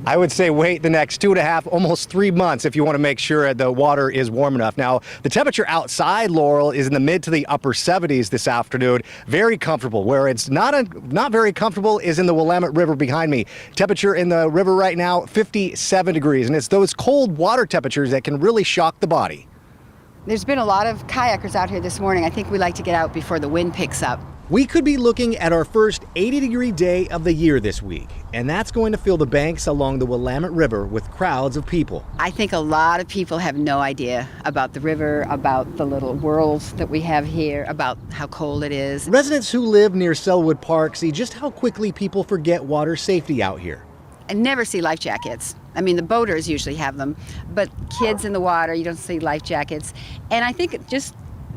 I would say wait the next 2.5, almost 3 months if you want to make sure the water is warm enough. Now, the temperature outside Laurel is in the mid to the upper 70s this afternoon. Very comfortable. Where it's not very comfortable is in the Willamette River behind me. Temperature in the river right now, 57 degrees. And it's those cold water temperatures that can really shock the body. There's been a lot of kayakers out here this morning. I think we like to get out before the wind picks up. We could be looking at our first 80-degree day of the year this week, and that's going to fill the banks along the Willamette River with crowds of people. I think a lot of people have no idea about the river, about the little worlds that we have here, about how cold it is. Residents who live near Selwood Park see just how quickly people forget water safety out here. I never see life jackets. I mean, the boaters usually have them, but kids in the water, you don't see life jackets. And I think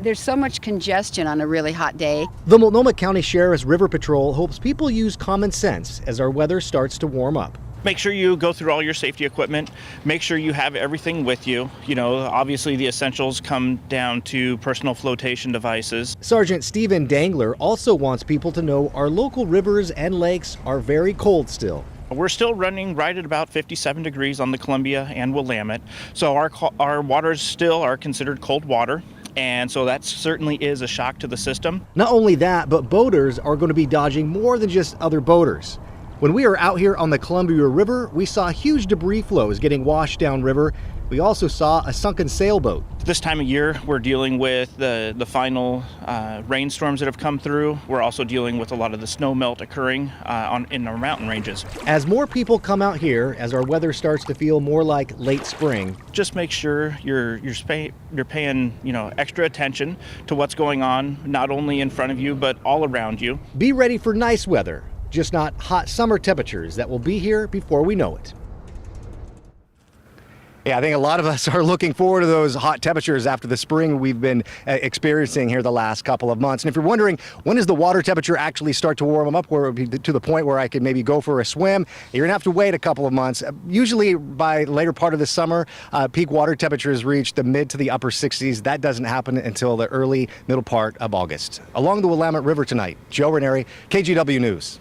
there's so much congestion on a really hot day. The Multnomah County Sheriff's River Patrol hopes people use common sense as our weather starts to warm up. Make sure you go through all your safety equipment. Make sure you have everything with you. You know, obviously the essentials come down to personal flotation devices. Sergeant Stephen Dangler also wants people to know our local rivers and lakes are very cold still. We're still running right at about 57 degrees on the Columbia and Willamette. So our waters still are considered cold water. And so that certainly is a shock to the system. Not only that, but boaters are going to be dodging more than just other boaters. When we were out here on the Columbia River, we saw huge debris flows getting washed downriver. We also saw a sunken sailboat. This time of year, we're dealing with the final rainstorms that have come through. We're also dealing with a lot of the snow melt occurring in our mountain ranges. As more people come out here, as our weather starts to feel more like late spring, just make sure you're paying extra attention to what's going on, not only in front of you but all around you. Be ready for nice weather, just not hot summer temperatures that will be here before we know it. Yeah, I think a lot of us are looking forward to those hot temperatures after the spring we've been experiencing here the last couple of months. And if you're wondering, when does the water temperature actually start to warm up, where it would be to the point where I could maybe go for a swim, you're gonna have to wait a couple of months. Usually by later part of the summer, peak water temperatures reach the mid to the upper 60s. That doesn't happen until the early middle part of August. Along the Willamette River tonight, Joe Ranieri, KGW News.